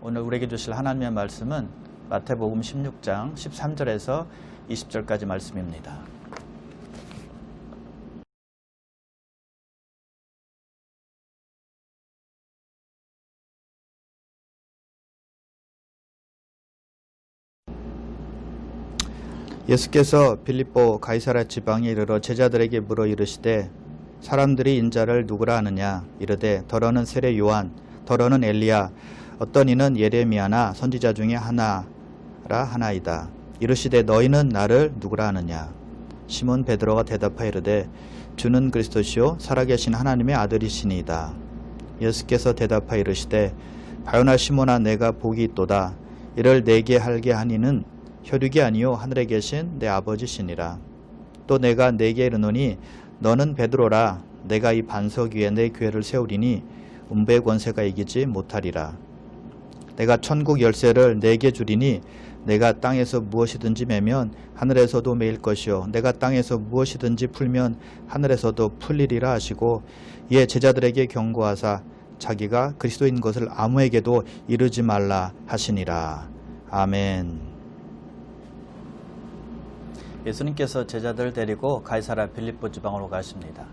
오늘 우리에게 주실 하나님의 말씀은 마태복음 16장 13절에서 20절까지 말씀입니다. 예수께서 빌립보 가이사랴 지방에 이르러 제자들에게 물어 이르시되 사람들이 인자를 누구라 하느냐 이르되 더러는 세례 요한 더러는 엘리야 어떤 이는 예레미야나 선지자 중에 하나라 하나이다. 이르시되 너희는 나를 누구라 하느냐. 시몬 베드로가 대답하여 이르되 주는 그리스도시요 살아계신 하나님의 아들이시니이다. 예수께서 대답하여 이르시되 바요나 시몬아 내가 복이 있도다. 이를 내게 하게 하니는 혈육이 아니요 하늘에 계신 내 아버지시니라. 또 내가 내게 이르노니 너는 베드로라. 내가 이 반석 위에 내 교회를 세우리니 음부의 권세가 이기지 못하리라. 내가 천국 열쇠를 내게 주리니 내가 땅에서 무엇이든지 매면 하늘에서도 매일 것이요 내가 땅에서 무엇이든지 풀면 하늘에서도 풀리리라 하시고 이에 제자들에게 경고하사 자기가 그리스도인 것을 아무에게도 이르지 말라 하시니라. 아멘. 예수님께서 제자들을 데리고 가이사랴 빌립보 지방으로 가십니다.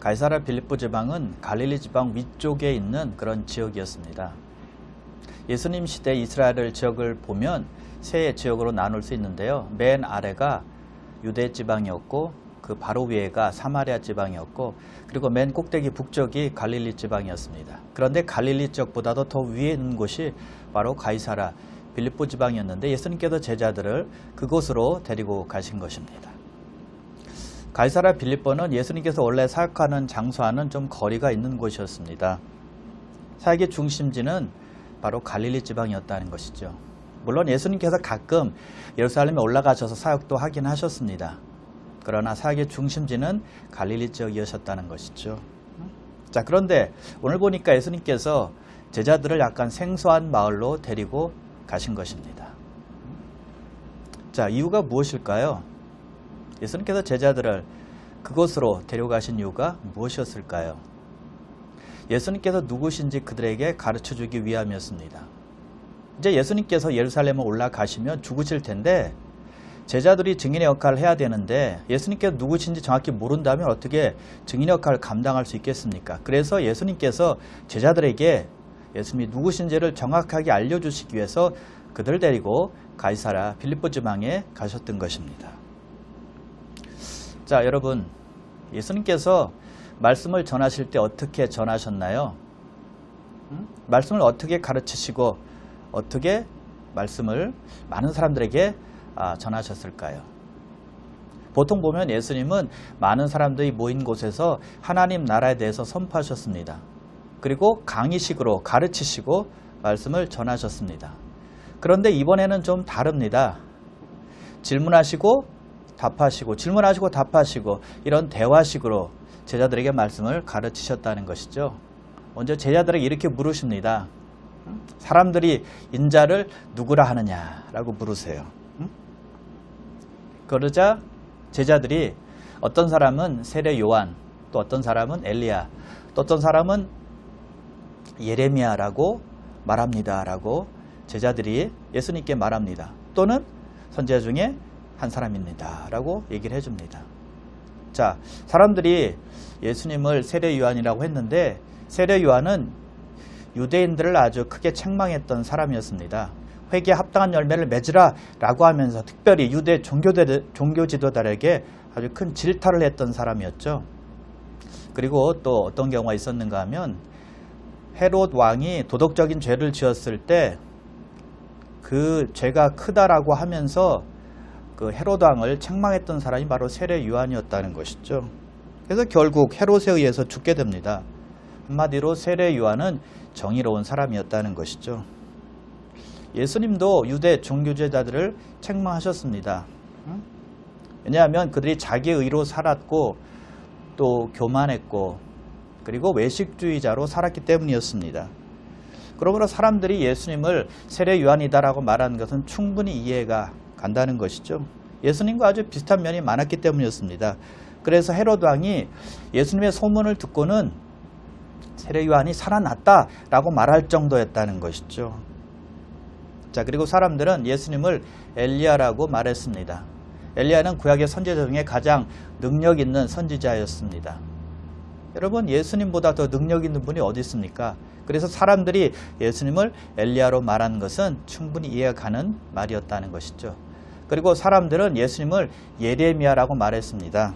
가이사랴 빌립보 지방은 갈릴리 지방 위쪽에 있는 그런 지역이었습니다. 예수님 시대 이스라엘 지역을 보면 세 지역으로 나눌 수 있는데요. 맨 아래가 유대 지방이었고 그 바로 위에가 사마리아 지방이었고 그리고 맨 꼭대기 북쪽이 갈릴리 지방이었습니다. 그런데 갈릴리 지역보다도 더 위에 있는 곳이 바로 가이사랴 빌립보 지방이었는데 예수님께서 제자들을 그곳으로 데리고 가신 것입니다. 가이사랴 빌립보는 예수님께서 원래 사역하는 장소와는 좀 거리가 있는 곳이었습니다. 사역의 중심지는 바로 갈릴리 지방이었다는 것이죠. 물론 예수님께서 가끔 예루살렘에 올라가셔서 사역도 하긴 하셨습니다. 그러나 사역의 중심지는 갈릴리 지역이었다는 것이죠. 자, 그런데 오늘 보니까 예수님께서 제자들을 약간 생소한 마을로 데리고 가신 것입니다. 자, 이유가 무엇일까요? 예수님께서 제자들을 그곳으로 데려가신 이유가 무엇이었을까요? 예수님께서 누구신지 그들에게 가르쳐주기 위함이었습니다. 이제 예수님께서 예루살렘에 올라가시면 죽으실 텐데 제자들이 증인의 역할을 해야 되는데 예수님께서 누구신지 정확히 모른다면 어떻게 증인의 역할을 감당할 수 있겠습니까? 그래서 예수님께서 제자들에게 예수님이 누구신지를 정확하게 알려주시기 위해서 그들을 데리고 가이사랴 빌립보 지방에 가셨던 것입니다. 자, 여러분, 예수님께서 말씀을 전하실 때 어떻게 전하셨나요? 말씀을 어떻게 가르치시고 어떻게 말씀을 많은 사람들에게 전하셨을까요? 보통 보면 예수님은 많은 사람들이 모인 곳에서 하나님 나라에 대해서 선포하셨습니다. 그리고 강의식으로 가르치시고 말씀을 전하셨습니다. 그런데 이번에는 좀 다릅니다. 질문하시고 답하시고 질문하시고 답하시고 이런 대화식으로 제자들에게 말씀을 가르치셨다는 것이죠. 먼저 제자들에게 이렇게 물으십니다. 사람들이 인자를 누구라 하느냐라고 물으세요. 그러자 제자들이 어떤 사람은 세례 요한, 또 어떤 사람은 엘리야, 또 어떤 사람은 예레미야라고 말합니다라고 제자들이 예수님께 말합니다. 또는 선지자 중에 한 사람입니다 라고 얘기를 해줍니다. 자, 사람들이 예수님을 세례 요한이라고 했는데 세례 요한은 유대인들을 아주 크게 책망했던 사람이었습니다. 회개에 합당한 열매를 맺으라 라고 하면서 특별히 유대 종교 지도자들에게 아주 큰 질타를 했던 사람이었죠. 그리고 또 어떤 경우가 있었는가 하면 헤롯 왕이 도덕적인 죄를 지었을 때 그 죄가 크다라고 하면서 그 헤롯 왕을 책망했던 사람이 바로 세례 요한이었다는 것이죠. 그래서 결국 헤롯에 의해서 죽게 됩니다. 한마디로 세례 요한은 정의로운 사람이었다는 것이죠. 예수님도 유대 종교제자들을 책망하셨습니다. 왜냐하면 그들이 자기의 의로 살았고 또 교만했고 그리고 외식주의자로 살았기 때문이었습니다. 그러므로 사람들이 예수님을 세례 요한이다라고 말하는 것은 충분히 이해가 간다는 것이죠. 예수님과 아주 비슷한 면이 많았기 때문이었습니다. 그래서 헤롯 왕이 예수님의 소문을 듣고는 세례 요한이 살아났다라고 말할 정도였다는 것이죠. 자, 그리고 사람들은 예수님을 엘리야라고 말했습니다. 엘리야는 구약의 선지자 중에 가장 능력 있는 선지자였습니다. 여러분, 예수님보다 더 능력 있는 분이 어디 있습니까? 그래서 사람들이 예수님을 엘리야로 말한 것은 충분히 이해가 가는 말이었다는 것이죠. 그리고 사람들은 예수님을 예레미야라고 말했습니다.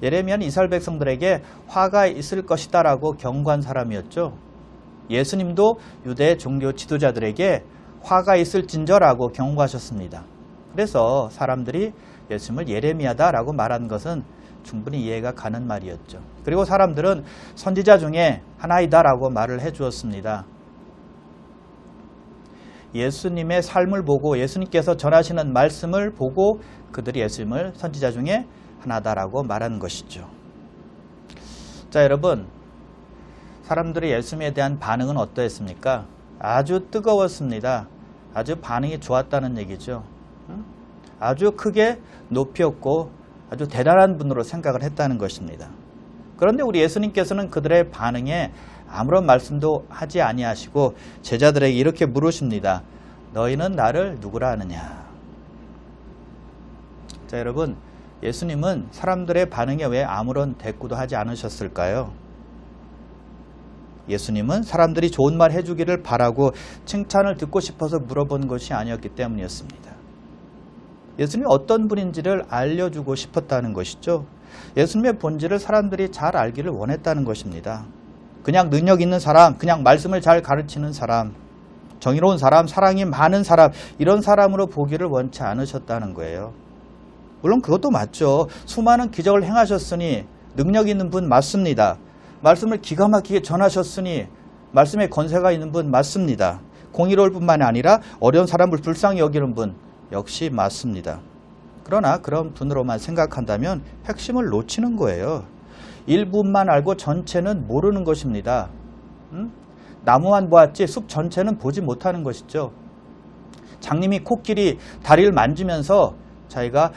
예레미야는 이스라엘 백성들에게 화가 있을 것이다 라고 경고한 사람이었죠. 예수님도 유대 종교 지도자들에게 화가 있을진저라고 경고하셨습니다. 그래서 사람들이 예수님을 예레미야다 라고 말한 것은 충분히 이해가 가는 말이었죠. 그리고 사람들은 선지자 중에 하나이다 라고 말을 해주었습니다. 예수님의 삶을 보고 예수님께서 전하시는 말씀을 보고 그들이 예수님을 선지자 중에 하나다라고 말하는 것이죠. 자, 여러분, 사람들이 예수님에 대한 반응은 어떠했습니까? 아주 뜨거웠습니다. 아주 반응이 좋았다는 얘기죠. 아주 크게 높였고 아주 대단한 분으로 생각을 했다는 것입니다. 그런데 우리 예수님께서는 그들의 반응에 아무런 말씀도 하지 아니하시고 제자들에게 이렇게 물으십니다. 너희는 나를 누구라 하느냐? 자, 여러분, 예수님은 사람들의 반응에 왜 아무런 대꾸도 하지 않으셨을까요? 예수님은 사람들이 좋은 말 해주기를 바라고 칭찬을 듣고 싶어서 물어본 것이 아니었기 때문이었습니다. 예수님이 어떤 분인지를 알려주고 싶었다는 것이죠. 예수님의 본질을 사람들이 잘 알기를 원했다는 것입니다. 그냥 능력 있는 사람, 그냥 말씀을 잘 가르치는 사람, 정의로운 사람, 사랑이 많은 사람, 이런 사람으로 보기를 원치 않으셨다는 거예요. 물론 그것도 맞죠. 수많은 기적을 행하셨으니 능력 있는 분 맞습니다. 말씀을 기가 막히게 전하셨으니 말씀에 권세가 있는 분 맞습니다. 공의로울 뿐만 아니라 어려운 사람을 불쌍히 여기는 분 역시 맞습니다. 그러나 그런 분으로만 생각한다면 핵심을 놓치는 거예요. 일부만 알고 전체는 모르는 것입니다. 나무만 보았지 숲 전체는 보지 못하는 것이죠. 장님이 코끼리 다리를 만지면서 자기가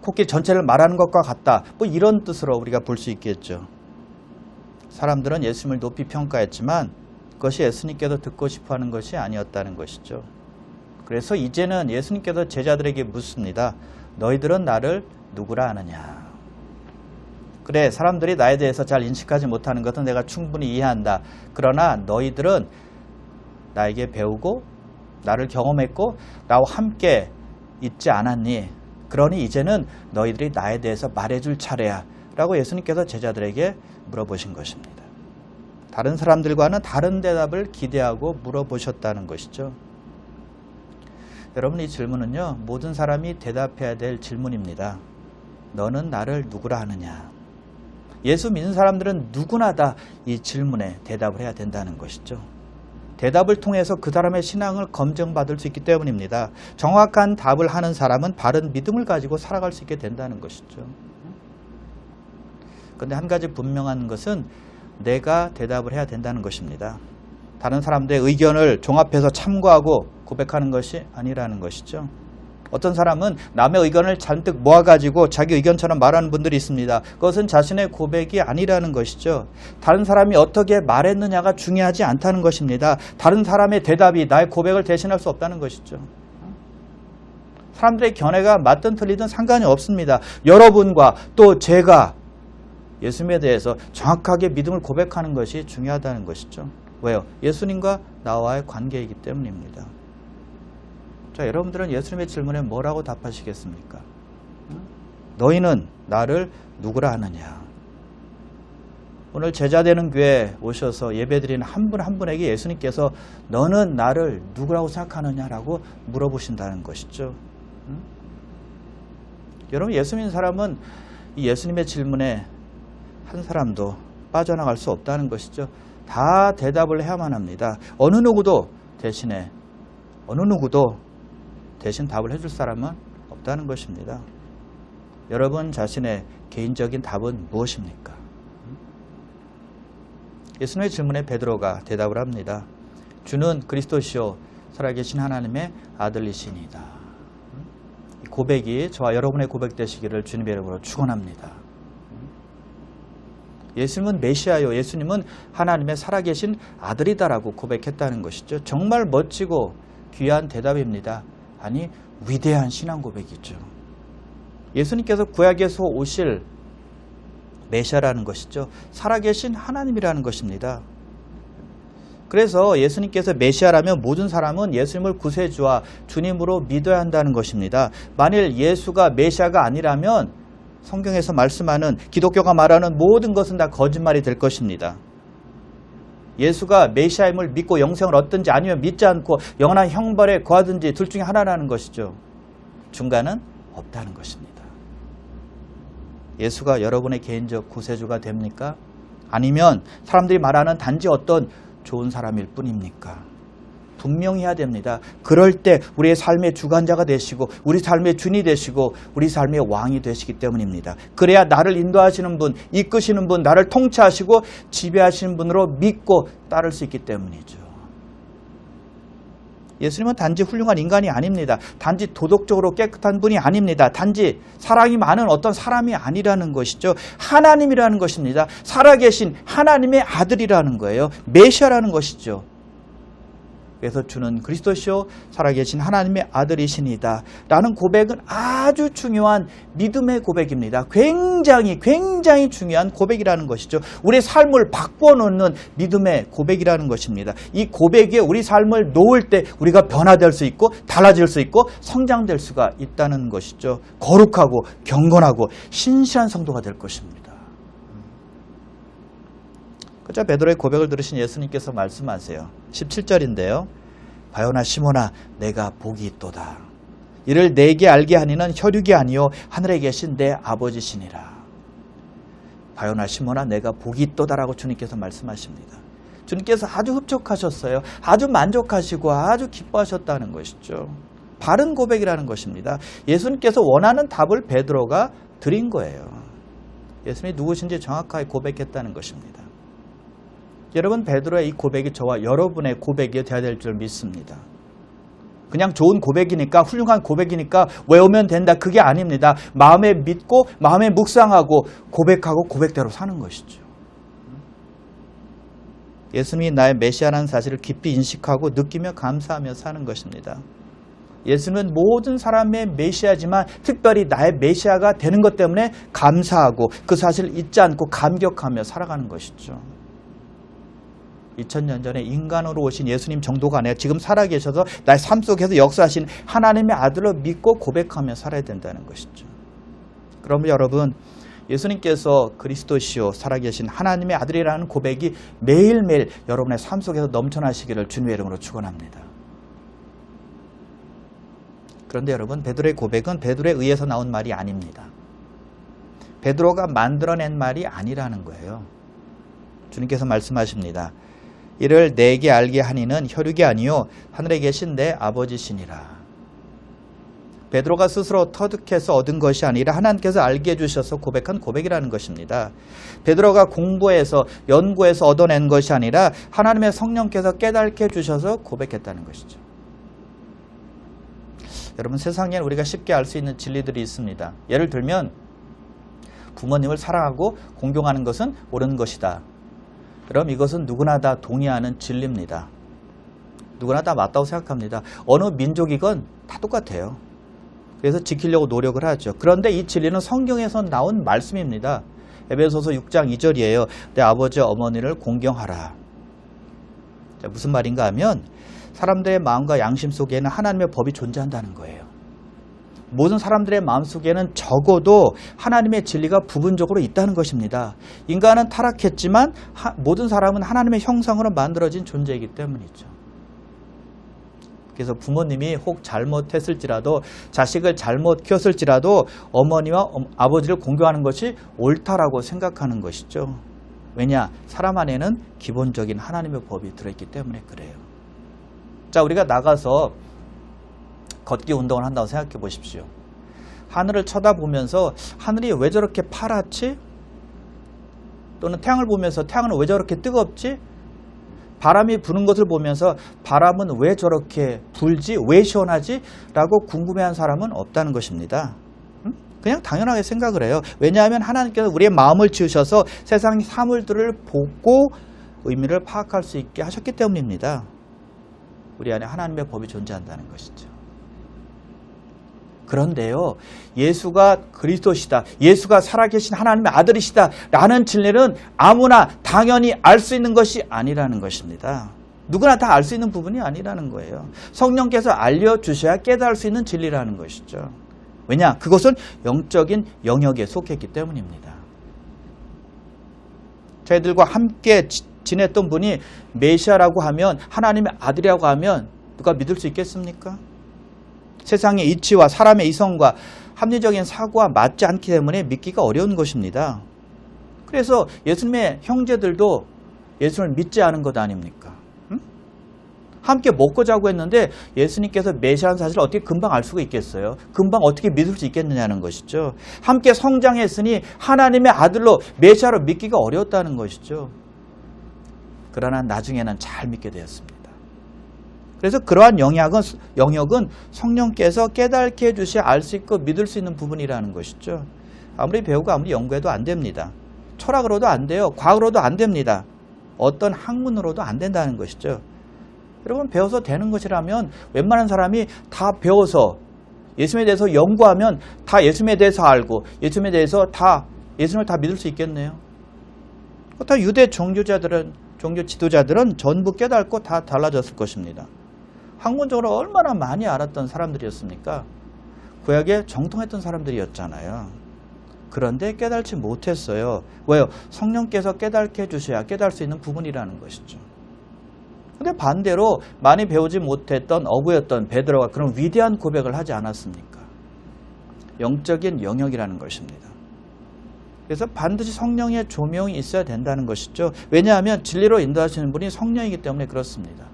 코끼리 전체를 말하는 것과 같다. 뭐 이런 뜻으로 우리가 볼 수 있겠죠. 사람들은 예수님을 높이 평가했지만 그것이 예수님께도 듣고 싶어하는 것이 아니었다는 것이죠. 그래서 이제는 예수님께서 제자들에게 묻습니다. 너희들은 나를 누구라 하느냐? 그래, 사람들이 나에 대해서 잘 인식하지 못하는 것은 내가 충분히 이해한다. 그러나 너희들은 나에게 배우고 나를 경험했고 나와 함께 있지 않았니? 그러니 이제는 너희들이 나에 대해서 말해줄 차례야 라고 예수님께서 제자들에게 물어보신 것입니다. 다른 사람들과는 다른 대답을 기대하고 물어보셨다는 것이죠. 여러분, 이 질문은요, 모든 사람이 대답해야 될 질문입니다. 너는 나를 누구라 하느냐? 예수 믿는 사람들은 누구나 다 이 질문에 대답을 해야 된다는 것이죠. 대답을 통해서 그 사람의 신앙을 검증받을 수 있기 때문입니다. 정확한 답을 하는 사람은 바른 믿음을 가지고 살아갈 수 있게 된다는 것이죠. 그런데 한 가지 분명한 것은 내가 대답을 해야 된다는 것입니다. 다른 사람들의 의견을 종합해서 참고하고 고백하는 것이 아니라는 것이죠. 어떤 사람은 남의 의견을 잔뜩 모아가지고 자기 의견처럼 말하는 분들이 있습니다. 그것은 자신의 고백이 아니라는 것이죠. 다른 사람이 어떻게 말했느냐가 중요하지 않다는 것입니다. 다른 사람의 대답이 나의 고백을 대신할 수 없다는 것이죠. 사람들의 견해가 맞든 틀리든 상관이 없습니다. 여러분과 또 제가 예수님에 대해서 정확하게 믿음을 고백하는 것이 중요하다는 것이죠. 왜요? 예수님과 나와의 관계이기 때문입니다. 자, 여러분들은 예수님의 질문에 뭐라고 답하시겠습니까? 너희는 나를 누구라 하느냐? 오늘 제자되는 교회에 오셔서 예배드리는 한 분 한 분에게 예수님께서 너는 나를 누구라고 생각하느냐라고 물어보신다는 것이죠. 여러분, 예수 믿는 사람은 이 예수님의 질문에 한 사람도 빠져나갈 수 없다는 것이죠. 다 대답을 해야만 합니다. 어느 누구도 대신 답을 해줄 사람은 없다는 것입니다. 여러분 자신의 개인적인 답은 무엇입니까? 예수님의 질문에 베드로가 대답을 합니다. 주는 그리스도시요 살아계신 하나님의 아들이시니이다. 이 고백이 저와 여러분의 고백 되시기를 주님의 이름으로 축원합니다. 예수님은 메시아요. 예수님은 하나님의 살아계신 아들이다라고 고백했다는 것이죠. 정말 멋지고 귀한 대답입니다. 아니, 위대한 신앙 고백이죠. 예수님께서 구약에서 오실 메시아라는 것이죠. 살아계신 하나님이라는 것입니다. 그래서 예수님께서 메시아라면 모든 사람은 예수님을 구세주와 주님으로 믿어야 한다는 것입니다. 만일 예수가 메시아가 아니라면 성경에서 말씀하는 기독교가 말하는 모든 것은 다 거짓말이 될 것입니다. 예수가 메시아임을 믿고 영생을 얻든지 아니면 믿지 않고 영원한 형벌에 거하든지 둘 중에 하나라는 것이죠. 중간은 없다는 것입니다. 예수가 여러분의 개인적 구세주가 됩니까? 아니면 사람들이 말하는 단지 어떤 좋은 사람일 뿐입니까? 분명히 해야 됩니다. 그럴 때 우리의 삶의 주관자가 되시고 우리 삶의 주인이 되시고 우리 삶의 왕이 되시기 때문입니다. 그래야 나를 인도하시는 분, 이끄시는 분, 나를 통치하시고 지배하시는 분으로 믿고 따를 수 있기 때문이죠. 예수님은 단지 훌륭한 인간이 아닙니다. 단지 도덕적으로 깨끗한 분이 아닙니다. 단지 사랑이 많은 어떤 사람이 아니라는 것이죠. 하나님이라는 것입니다. 살아계신 하나님의 아들이라는 거예요. 메시아라는 것이죠. 그래서 주는 그리스도시요 살아계신 하나님의 아들이시니다 라는 고백은 아주 중요한 믿음의 고백입니다. 굉장히 중요한 고백이라는 것이죠. 우리의 삶을 바꿔놓는 믿음의 고백이라는 것입니다. 이 고백에 우리 삶을 놓을 때 우리가 변화될 수 있고 달라질 수 있고 성장될 수가 있다는 것이죠. 거룩하고 경건하고 신실한 성도가 될 것입니다. 그저 베드로의 고백을 들으신 예수님께서 말씀하세요. 17절인데요. 바요나 시몬아 내가 복이 있도다. 이를 내게 알게 하니는 혈육이 아니요 하늘에 계신 내 아버지시니라. 바요나 시몬아 내가 복이 있도다라고 주님께서 말씀하십니다. 주님께서 아주 흡족하셨어요. 아주 만족하시고 아주 기뻐하셨다는 것이죠. 바른 고백이라는 것입니다. 예수님께서 원하는 답을 베드로가 드린 거예요. 예수님이 누구신지 정확하게 고백했다는 것입니다. 여러분, 베드로의 이 고백이 저와 여러분의 고백이 되어야 될 줄 믿습니다. 그냥 좋은 고백이니까 훌륭한 고백이니까 외우면 된다. 그게 아닙니다. 마음에 믿고 마음에 묵상하고 고백하고 고백대로 사는 것이죠. 예수님이 나의 메시아라는 사실을 깊이 인식하고 느끼며 감사하며 사는 것입니다. 예수님은 모든 사람의 메시아지만 특별히 나의 메시아가 되는 것 때문에 감사하고 그 사실을 잊지 않고 감격하며 살아가는 것이죠. 2000년 전에 인간으로 오신 예수님 정도가 아니라 지금 살아계셔서 나의 삶 속에서 역사하신 하나님의 아들로 믿고 고백하며 살아야 된다는 것이죠. 그러면 여러분, 예수님께서 그리스도시요 살아계신 하나님의 아들이라는 고백이 매일매일 여러분의 삶 속에서 넘쳐나시기를 주님의 이름으로 축원합니다. 그런데 여러분, 베드로의 고백은 베드로에 의해서 나온 말이 아닙니다. 베드로가 만들어낸 말이 아니라는 거예요. 주님께서 말씀하십니다. 이를 내게 알게 하니는 혈육이 아니요 하늘에 계신 내 아버지시니라. 베드로가 스스로 터득해서 얻은 것이 아니라 하나님께서 알게 해주셔서 고백한 고백이라는 것입니다. 베드로가 공부해서 연구해서 얻어낸 것이 아니라 하나님의 성령께서 깨닫게 해주셔서 고백했다는 것이죠. 여러분, 세상에 우리가 쉽게 알 수 있는 진리들이 있습니다. 예를 들면 부모님을 사랑하고 공경하는 것은 옳은 것이다. 그럼 이것은 누구나 다 동의하는 진리입니다. 누구나 다 맞다고 생각합니다. 어느 민족이건 다 똑같아요. 그래서 지키려고 노력을 하죠. 그런데 이 진리는 성경에서 나온 말씀입니다. 에베소서 6장 2절이에요. 내 아버지 어머니를 공경하라. 자, 무슨 말인가 하면 사람들의 마음과 양심 속에는 하나님의 법이 존재한다는 거예요. 모든 사람들의 마음속에는 적어도 하나님의 진리가 부분적으로 있다는 것입니다. 인간은 타락했지만 모든 사람은 하나님의 형상으로 만들어진 존재이기 때문이죠. 그래서 부모님이 혹 잘못했을지라도 자식을 잘못 키웠을지라도 어머니와 아버지를 공경하는 것이 옳다라고 생각하는 것이죠. 왜냐? 사람 안에는 기본적인 하나님의 법이 들어있기 때문에 그래요. 자, 우리가 나가서 걷기 운동을 한다고 생각해 보십시오. 하늘을 쳐다보면서 하늘이 왜 저렇게 파랗지? 또는 태양을 보면서 태양은 왜 저렇게 뜨겁지? 바람이 부는 것을 보면서 바람은 왜 저렇게 불지? 왜 시원하지? 라고 궁금해한 사람은 없다는 것입니다. 그냥 당연하게 생각을 해요. 왜냐하면 하나님께서 우리의 마음을 지으셔서 세상 사물들을 보고 의미를 파악할 수 있게 하셨기 때문입니다. 우리 안에 하나님의 법이 존재한다는 것이죠. 그런데요, 예수가 그리스도시다, 예수가 살아계신 하나님의 아들이시다 라는 진리는 아무나 당연히 알 수 있는 것이 아니라는 것입니다. 누구나 다 알 수 있는 부분이 아니라는 거예요. 성령께서 알려주셔야 깨달을 수 있는 진리라는 것이죠. 왜냐? 그것은 영적인 영역에 속했기 때문입니다. 저희들과 함께 지냈던 분이 메시아라고 하면, 하나님의 아들이라고 하면 누가 믿을 수 있겠습니까? 세상의 이치와 사람의 이성과 합리적인 사고와 맞지 않기 때문에 믿기가 어려운 것입니다. 그래서 예수님의 형제들도 예수님을 믿지 않은 것 아닙니까? 응? 함께 먹고 자고 했는데 예수님께서 메시아라는 사실을 어떻게 금방 알 수가 있겠어요? 금방 어떻게 믿을 수 있겠느냐는 것이죠. 함께 성장했으니 하나님의 아들로 메시아로 믿기가 어려웠다는 것이죠. 그러나 나중에는 잘 믿게 되었습니다. 그래서 그러한 영역은 성령께서 깨닫게 해주셔야 알 수 있고 믿을 수 있는 부분이라는 것이죠. 아무리 배우고 아무리 연구해도 안 됩니다. 철학으로도 안 돼요. 과학으로도 안 됩니다. 어떤 학문으로도 안 된다는 것이죠. 여러분, 배워서 되는 것이라면 웬만한 사람이 다 배워서 예수님에 대해서 연구하면 다 예수님에 대해서 알고 예수님에 대해서 예수님을 다 믿을 수 있겠네요. 다 유대 종교 지도자들은 전부 깨닫고 다 달라졌을 것입니다. 학문적으로 얼마나 많이 알았던 사람들이었습니까? 구약에 정통했던 사람들이었잖아요. 그런데 깨달지 못했어요. 왜요? 성령께서 깨닫게 해주셔야 깨달을 수 있는 부분이라는 것이죠. 근데 반대로 많이 배우지 못했던 어부였던 베드로가 그런 위대한 고백을 하지 않았습니까? 영적인 영역이라는 것입니다. 그래서 반드시 성령의 조명이 있어야 된다는 것이죠. 왜냐하면 진리로 인도하시는 분이 성령이기 때문에 그렇습니다.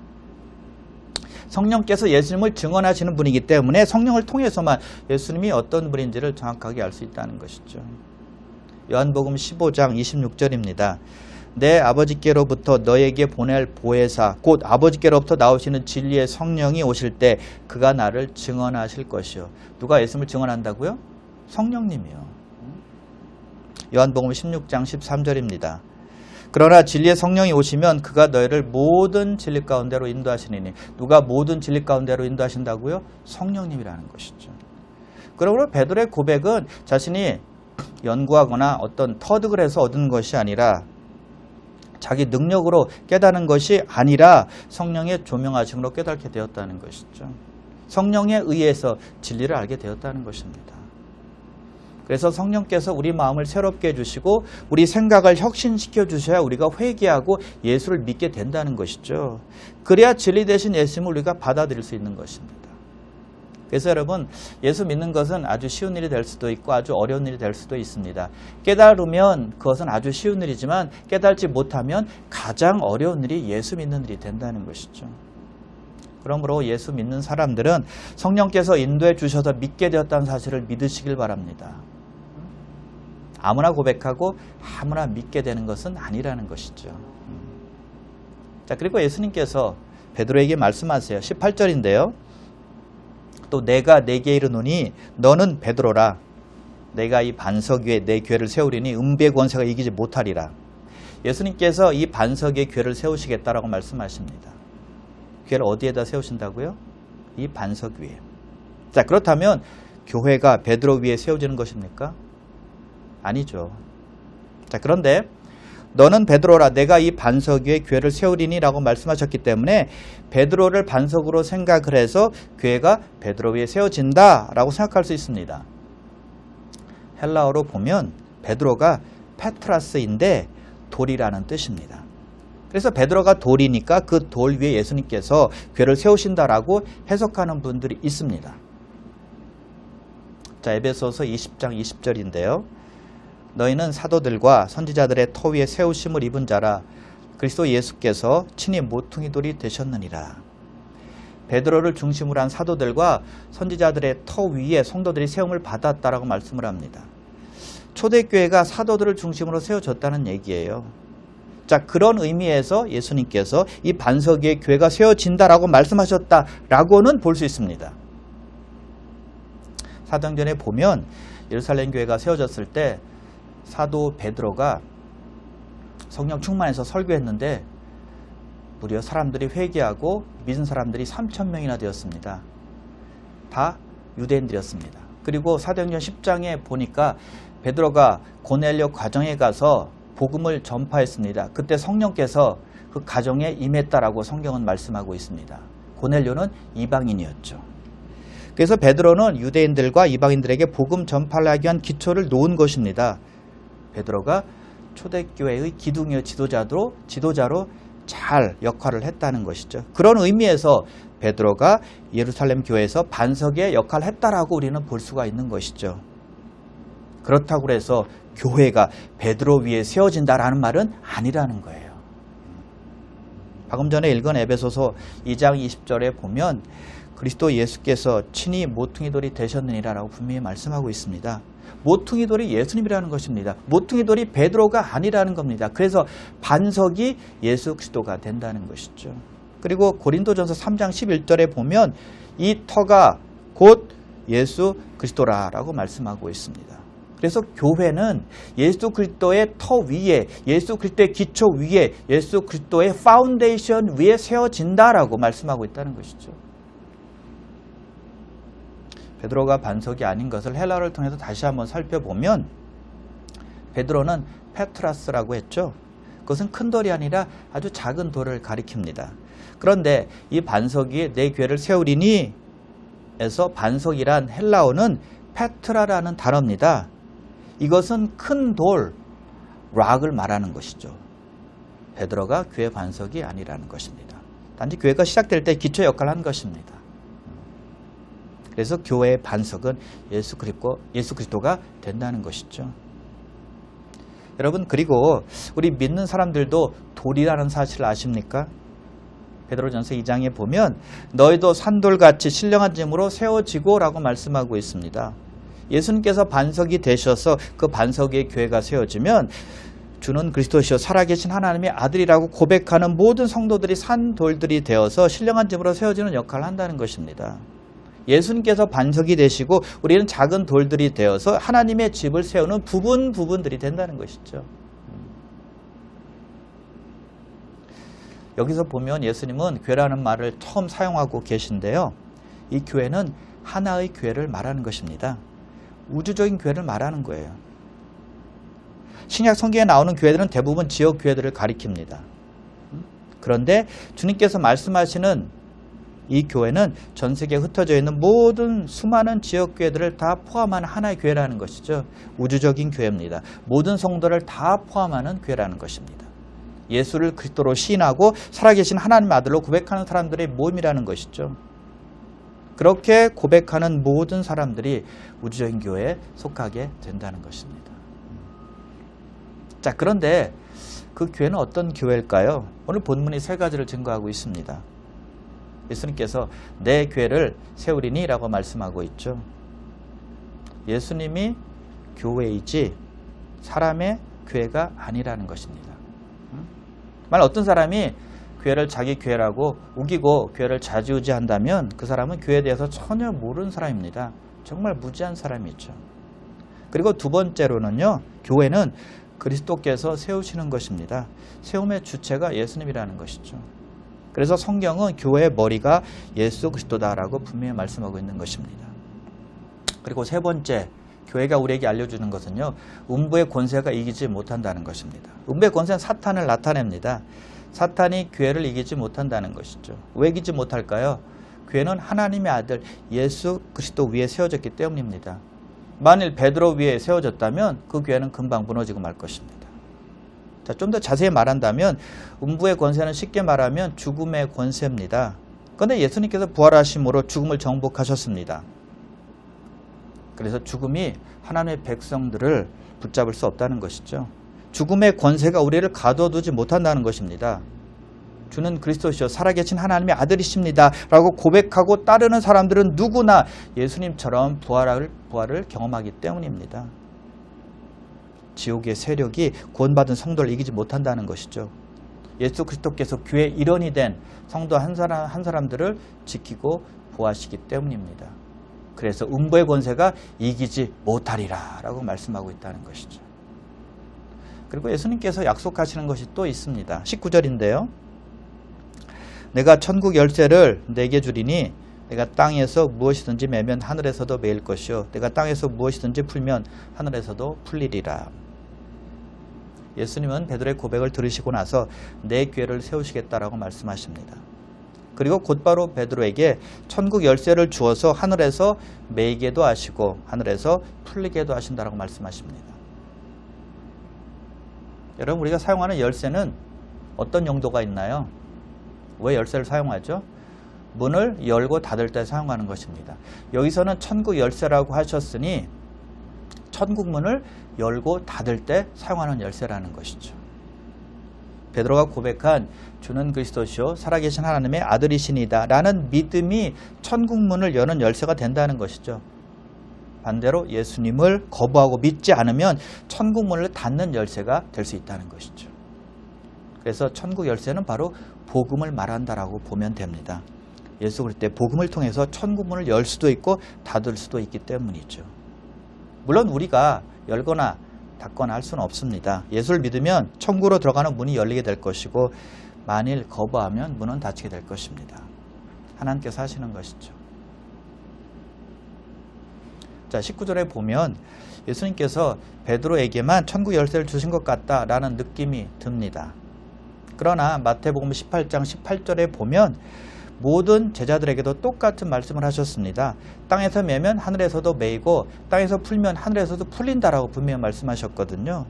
성령께서 예수님을 증언하시는 분이기 때문에 성령을 통해서만 예수님이 어떤 분인지를 정확하게 알 수 있다는 것이죠. 요한복음 15장 26절입니다. 내 아버지께로부터 너에게 보낼 보혜사 곧 아버지께로부터 나오시는 진리의 성령이 오실 때 그가 나를 증언하실 것이요. 누가 예수님을 증언한다고요? 성령님이요. 요한복음 16장 13절입니다. 그러나 진리의 성령이 오시면 그가 너희를 모든 진리 가운데로 인도하시니니. 누가 모든 진리 가운데로 인도하신다고요? 성령님이라는 것이죠. 그러므로 베드로의 고백은 자신이 연구하거나 어떤 터득을 해서 얻은 것이 아니라 자기 능력으로 깨닫는 것이 아니라 성령의 조명하심으로 깨닫게 되었다는 것이죠. 성령에 의해서 진리를 알게 되었다는 것입니다. 그래서 성령께서 우리 마음을 새롭게 해주시고 우리 생각을 혁신시켜 주셔야 우리가 회개하고 예수를 믿게 된다는 것이죠. 그래야 진리 대신 예수님을 우리가 받아들일 수 있는 것입니다. 그래서 여러분, 예수 믿는 것은 아주 쉬운 일이 될 수도 있고 아주 어려운 일이 될 수도 있습니다. 깨달으면 그것은 아주 쉬운 일이지만 깨달지 못하면 가장 어려운 일이 예수 믿는 일이 된다는 것이죠. 그러므로 예수 믿는 사람들은 성령께서 인도해 주셔서 믿게 되었다는 사실을 믿으시길 바랍니다. 아무나 고백하고 아무나 믿게 되는 것은 아니라는 것이죠. 자, 그리고 예수님께서 베드로에게 말씀하세요. 18절인데요. 또 내가 네게 이르노니 너는 베드로라. 내가 이 반석 위에 내 교회를 세우리니 음부의 권세가 이기지 못하리라. 예수님께서 이 반석 위에 교회를 세우시겠다라고 말씀하십니다. 교회를 어디에다 세우신다고요? 이 반석 위에. 자, 그렇다면 교회가 베드로 위에 세워지는 것입니까? 아니죠. 자, 그런데 너는 베드로라. 내가 이 반석 위에 교회를 세우리니 라고 말씀하셨기 때문에 베드로를 반석으로 생각을 해서 교회가 베드로 위에 세워진다 라고 생각할 수 있습니다. 헬라어로 보면 베드로가 페트라스인데 돌이라는 뜻입니다. 그래서 베드로가 돌이니까 그 돌 위에 예수님께서 교회를 세우신다라고 해석하는 분들이 있습니다. 자, 에베소서 20장 20절인데요. 너희는 사도들과 선지자들의 터 위에 세우심을 입은 자라. 그리스도 예수께서 친히 모퉁이 돌이 되셨느니라. 베드로를 중심으로 한 사도들과 선지자들의 터 위에 성도들이 세움을 받았다라고 말씀을 합니다. 초대교회가 사도들을 중심으로 세워졌다는 얘기예요. 자, 그런 의미에서 예수님께서 이 반석 위에 교회가 세워진다라고 말씀하셨다라고는 볼 수 있습니다. 사도행전에 보면 예루살렘 교회가 세워졌을 때 사도 베드로가 성령 충만해서 설교했는데 무려 사람들이 회개하고 믿은 사람들이 3,000명이나 되었습니다. 다 유대인들이었습니다. 그리고 사도행전 10장에 보니까 베드로가 고넬료 가정에 가서 복음을 전파했습니다. 그때 성령께서 그 가정에 임했다라고 성경은 말씀하고 있습니다. 고넬료는 이방인이었죠. 그래서 베드로는 유대인들과 이방인들에게 복음 전파를 하기 위한 기초를 놓은 것입니다. 베드로가 초대교회의 기둥의 지도자로 잘 역할을 했다는 것이죠. 그런 의미에서 베드로가 예루살렘 교회에서 반석의 역할을 했다라고 우리는 볼 수가 있는 것이죠. 그렇다고 해서 교회가 베드로 위에 세워진다라는 말은 아니라는 거예요. 방금 전에 읽은 에베소서 2장 20절에 보면 그리스도 예수께서 친히 모퉁이 돌이 되셨느니라라고 분명히 말씀하고 있습니다. 모퉁이 돌이 예수님이라는 것입니다. 모퉁이 돌이 베드로가 아니라는 겁니다. 그래서 반석이 예수 그리스도가 된다는 것이죠. 그리고 고린도전서 3장 11절에 보면 이 터가 곧 예수 그리스도라라고 말씀하고 있습니다. 그래서 교회는 예수 그리스도의 터 위에, 예수 그리스도의 기초 위에, 예수 그리스도의 파운데이션 위에 세워진다라고 말씀하고 있다는 것이죠. 베드로가 반석이 아닌 것을 헬라어를 통해서 다시 한번 살펴보면 베드로는 페트라스라고 했죠. 그것은 큰 돌이 아니라 아주 작은 돌을 가리킵니다. 그런데 이 반석이 내 교회를 세우리니 에서 반석이란 헬라어는 페트라라는 단어입니다. 이것은 큰 돌, 락을 말하는 것이죠. 베드로가 교회 반석이 아니라는 것입니다. 단지 교회가 시작될 때 기초 역할을 한 것입니다. 그래서 교회의 반석은 예수 그리스도가 된다는 것이죠. 여러분, 그리고 우리 믿는 사람들도 돌이라는 사실을 아십니까? 베드로전서 2장에 보면 너희도 산돌같이 신령한 짐으로 세워지고 라고 말씀하고 있습니다. 예수님께서 반석이 되셔서 그 반석의 교회가 세워지면 주는 그리스도시요 살아계신 하나님의 아들이라고 고백하는 모든 성도들이 산돌들이 되어서 신령한 짐으로 세워지는 역할을 한다는 것입니다. 예수님께서 반석이 되시고 우리는 작은 돌들이 되어서 하나님의 집을 세우는 부분들이 된다는 것이죠. 여기서 보면 예수님은 교회라는 말을 처음 사용하고 계신데요. 이 교회는 하나의 교회를 말하는 것입니다. 우주적인 교회를 말하는 거예요. 신약 성경에 나오는 교회들은 대부분 지역 교회들을 가리킵니다. 그런데 주님께서 말씀하시는 이 교회는 전 세계에 흩어져 있는 모든 수많은 지역 교회들을 다 포함한 하나의 교회라는 것이죠. 우주적인 교회입니다. 모든 성도를 다 포함하는 교회라는 것입니다. 예수를 그리스도로 시인하고 살아계신 하나님의 아들로 고백하는 사람들의 모임이라는 것이죠. 그렇게 고백하는 모든 사람들이 우주적인 교회에 속하게 된다는 것입니다. 자, 그런데 그 교회는 어떤 교회일까요? 오늘 본문이 세 가지를 증거하고 있습니다. 예수님께서 내 교회를 세우리니 라고 말씀하고 있죠. 예수님이 교회이지 사람의 교회가 아니라는 것입니다. 만약 어떤 사람이 교회를 자기 교회라고 우기고 교회를 좌지우지한다면 그 사람은 교회에 대해서 전혀 모르는 사람입니다. 정말 무지한 사람이죠. 그리고 두 번째로는요, 교회는 그리스도께서 세우시는 것입니다. 세움의 주체가 예수님이라는 것이죠. 그래서 성경은 교회의 머리가 예수 그리스도다라고 분명히 말씀하고 있는 것입니다. 그리고 세 번째, 교회가 우리에게 알려주는 것은요, 음부의 권세가 이기지 못한다는 것입니다. 음부의 권세는 사탄을 나타냅니다. 사탄이 교회를 이기지 못한다는 것이죠. 왜 이기지 못할까요? 교회는 하나님의 아들 예수 그리스도 위에 세워졌기 때문입니다. 만일 베드로 위에 세워졌다면 그 교회는 금방 무너지고 말 것입니다. 자, 좀 더 자세히 말한다면 음부의 권세는 쉽게 말하면 죽음의 권세입니다. 그런데 예수님께서 부활하심으로 죽음을 정복하셨습니다. 그래서 죽음이 하나님의 백성들을 붙잡을 수 없다는 것이죠. 죽음의 권세가 우리를 가둬두지 못한다는 것입니다. 주는 그리스도시요 살아계신 하나님의 아들이십니다 라고 고백하고 따르는 사람들은 누구나 예수님처럼 부활을 경험하기 때문입니다. 지옥의 세력이 구원받은 성도를 이기지 못한다는 것이죠. 예수 그리스도께서 교회의 일원이 된 성도 한 사람들을 지키고 보호하시기 때문입니다. 그래서 음부의 권세가 이기지 못하리라 라고 말씀하고 있다는 것이죠. 그리고 예수님께서 약속하시는 것이 또 있습니다. 19절인데요. 내가 천국 열쇠를 내게 주리니 내가 땅에서 무엇이든지 매면 하늘에서도 매일 것이요 내가 땅에서 무엇이든지 풀면 하늘에서도 풀리리라. 예수님은 베드로의 고백을 들으시고 나서 내 궤를 세우시겠다라고 말씀하십니다. 그리고 곧바로 베드로에게 천국 열쇠를 주어서 하늘에서 매이게도 하시고 하늘에서 풀리게도 하신다라고 말씀하십니다. 여러분, 우리가 사용하는 열쇠는 어떤 용도가 있나요? 왜 열쇠를 사용하죠? 문을 열고 닫을 때 사용하는 것입니다. 여기서는 천국 열쇠라고 하셨으니 천국 문을 열고 닫을 때 사용하는 열쇠라는 것이죠. 베드로가 고백한 주는 그리스도시요 살아계신 하나님의 아들이시니다 라는 믿음이 천국 문을 여는 열쇠가 된다는 것이죠. 반대로 예수님을 거부하고 믿지 않으면 천국 문을 닫는 열쇠가 될 수 있다는 것이죠. 그래서 천국 열쇠는 바로 복음을 말한다라고 보면 됩니다. 예수 그리스도의 복음을 통해서 천국 문을 열 수도 있고 닫을 수도 있기 때문이죠. 물론 우리가 열거나 닫거나 할 수는 없습니다. 예수를 믿으면 천국으로 들어가는 문이 열리게 될 것이고 만일 거부하면 문은 닫히게 될 것입니다. 하나님께서 하시는 것이죠. 자, 19절에 보면 예수님께서 베드로에게만 천국 열쇠를 주신 것 같다라는 느낌이 듭니다. 그러나 마태복음 18장 18절에 보면 모든 제자들에게도 똑같은 말씀을 하셨습니다. 땅에서 매면 하늘에서도 매이고 땅에서 풀면 하늘에서도 풀린다라고 분명히 말씀하셨거든요.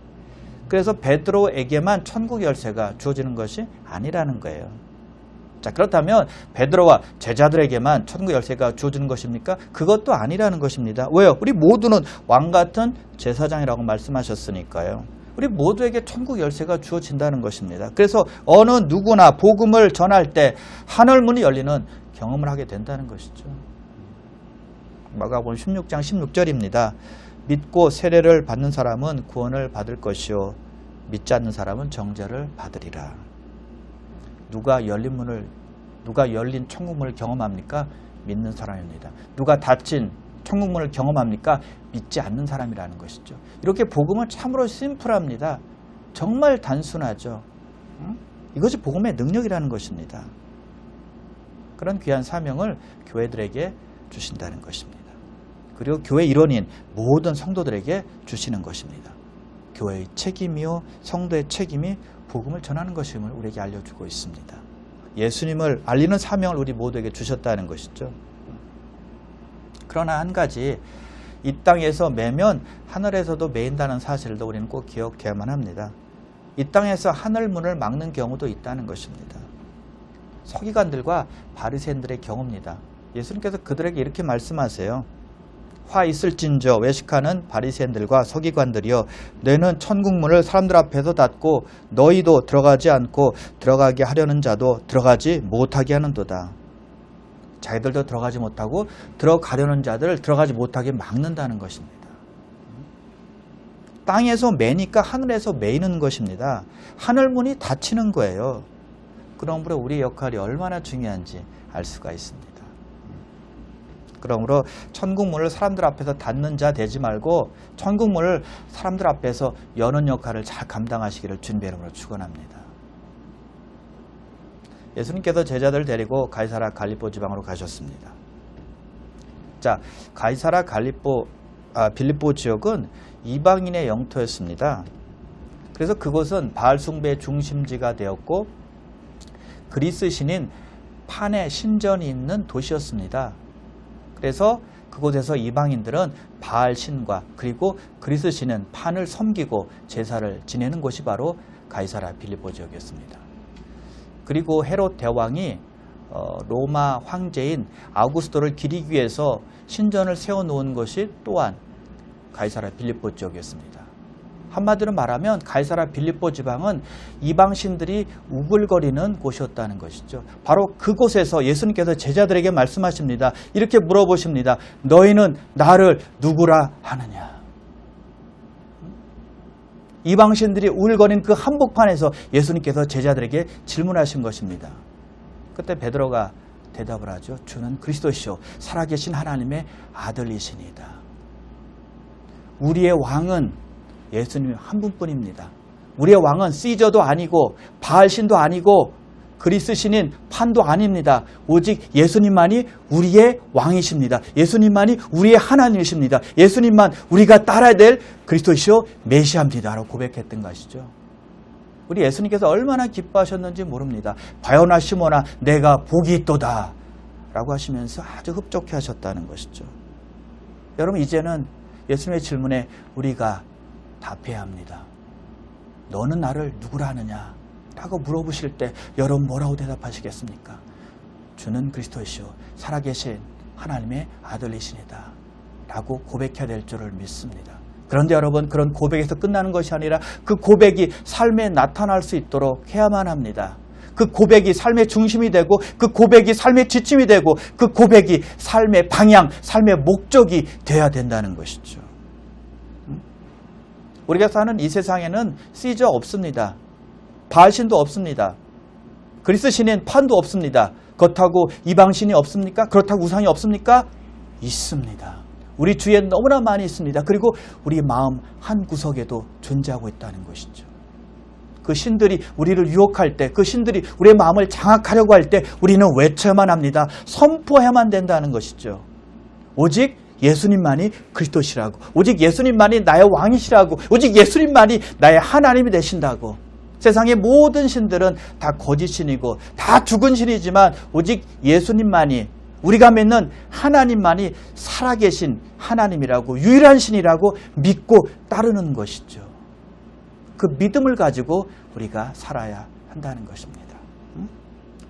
그래서 베드로에게만 천국 열쇠가 주어지는 것이 아니라는 거예요. 자, 그렇다면 베드로와 제자들에게만 천국 열쇠가 주어지는 것입니까? 그것도 아니라는 것입니다. 왜요? 우리 모두는 왕같은 제사장이라고 말씀하셨으니까요. 우리 모두에게 천국 열쇠가 주어진다는 것입니다. 그래서 어느 누구나 복음을 전할 때 하늘문이 열리는 경험을 하게 된다는 것이죠. 마가복음 16장 16절입니다. 믿고 세례를 받는 사람은 구원을 받을 것이요 믿지 않는 사람은 정죄를 받으리라. 누가 열린 천국문을 경험합니까? 믿는 사람입니다. 누가 닫힌 천국문을 경험합니까? 믿지 않는 사람이라는 것이죠. 이렇게 복음은 참으로 심플합니다. 정말 단순하죠. 이것이 복음의 능력이라는 것입니다. 그런 귀한 사명을 교회들에게 주신다는 것입니다. 그리고 교회 일원인 모든 성도들에게 주시는 것입니다. 교회의 책임이요 성도의 책임이 복음을 전하는 것임을 우리에게 알려주고 있습니다. 예수님을 알리는 사명을 우리 모두에게 주셨다는 것이죠. 그러나 한 가지, 이 땅에서 매면 하늘에서도 매인다는 사실도 우리는 꼭 기억해야만 합니다. 이 땅에서 하늘문을 막는 경우도 있다는 것입니다. 서기관들과 바리새인들의 경우입니다. 예수님께서 그들에게 이렇게 말씀하세요. 화 있을진저 외식하는 바리새인들과 서기관들이여, 너희는 천국문을 사람들 앞에서 닫고 너희도 들어가지 않고 들어가게 하려는 자도 들어가지 못하게 하는도다. 자기들도 들어가지 못하고 들어가려는 자들을 들어가지 못하게 막는다는 것입니다. 땅에서 매니까 하늘에서 매이는 것입니다. 하늘문이 닫히는 거예요. 그러므로 우리의 역할이 얼마나 중요한지 알 수가 있습니다. 그러므로 천국문을 사람들 앞에서 닫는 자 되지 말고 천국문을 사람들 앞에서 여는 역할을 잘 감당하시기를 주님의 이름으로 축원합니다. 예수님께서 제자들 데리고 가이사랴 갈리포 지방으로 가셨습니다. 자, 가이사랴 빌립보 지역은 이방인의 영토였습니다. 그래서 그곳은 바알 숭배의 중심지가 되었고 그리스 신인 판의 신전이 있는 도시였습니다. 그래서 그곳에서 이방인들은 바알 신과 그리고 그리스 신은 판을 섬기고 제사를 지내는 곳이 바로 가이사랴 빌립보 지역이었습니다. 그리고 헤롯 대왕이 로마 황제인 아우구스토를 기리기 위해서 신전을 세워놓은 것이 또한 가이사랴 빌립보 지역이었습니다. 한마디로 말하면 가이사랴 빌립보 지방은 이방신들이 우글거리는 곳이었다는 것이죠. 바로 그곳에서 예수님께서 제자들에게 말씀하십니다. 이렇게 물어보십니다. 너희는 나를 누구라 하느냐? 이방신들이 우글거리는 그 한복판에서 예수님께서 제자들에게 질문하신 것입니다. 그때 베드로가 대답을 하죠. 주는 그리스도시요 살아계신 하나님의 아들이시니다. 우리의 왕은 예수님 한 분뿐입니다. 우리의 왕은 시저도 아니고 바알신도 아니고 그리스 신인 판도 아닙니다. 오직 예수님만이 우리의 왕이십니다. 예수님만이 우리의 하나님이십니다. 예수님만 우리가 따라야 될 그리스도시요 메시아입니다. 라고 고백했던 것이죠. 우리 예수님께서 얼마나 기뻐하셨는지 모릅니다. 바요나 시몬아 내가 복이 있도다 라고 하시면서 아주 흡족해 하셨다는 것이죠. 여러분 이제는 예수님의 질문에 우리가 답해야 합니다. 너는 나를 누구라 하느냐 라고 물어보실 때 여러분 뭐라고 대답하시겠습니까? 주는 그리스도시요 살아계신 하나님의 아들이시니다 라고 고백해야 될 줄을 믿습니다. 그런데 여러분 그런 고백에서 끝나는 것이 아니라 그 고백이 삶에 나타날 수 있도록 해야만 합니다. 그 고백이 삶의 중심이 되고 그 고백이 삶의 지침이 되고 그 고백이 삶의 방향, 삶의 목적이 되어야 된다는 것이죠. 우리가 사는 이 세상에는 시저 없습니다. 바알신도 없습니다. 그리스 신인 판도 없습니다. 그렇다고 이방신이 없습니까? 그렇다고 우상이 없습니까? 있습니다. 우리 주위에 너무나 많이 있습니다. 그리고 우리 마음 한 구석에도 존재하고 있다는 것이죠. 그 신들이 우리를 유혹할 때, 그 신들이 우리의 마음을 장악하려고 할 때 우리는 외쳐야만 합니다. 선포해야만 된다는 것이죠. 오직 예수님만이 그리스도시라고, 오직 예수님만이 나의 왕이시라고, 오직 예수님만이 나의 하나님이 되신다고. 세상의 모든 신들은 다 거짓 신이고 다 죽은 신이지만 오직 예수님만이, 우리가 믿는 하나님만이 살아계신 하나님이라고, 유일한 신이라고 믿고 따르는 것이죠. 그 믿음을 가지고 우리가 살아야 한다는 것입니다.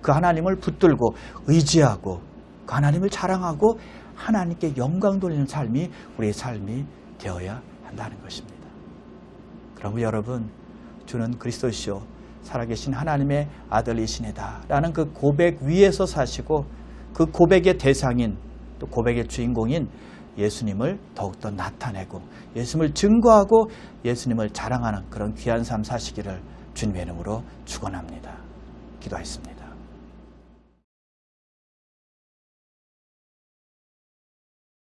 그 하나님을 붙들고 의지하고 그 하나님을 자랑하고 하나님께 영광 돌리는 삶이 우리의 삶이 되어야 한다는 것입니다. 그러면 여러분, 주는 그리스도시요 살아계신 하나님의 아들이시니다 라는 그 고백 위에서 사시고 그 고백의 대상인, 또 고백의 주인공인 예수님을 더욱더 나타내고 예수님을 증거하고 예수님을 자랑하는 그런 귀한 삶 사시기를 주님의 이름으로 축원합니다. 기도하겠습니다.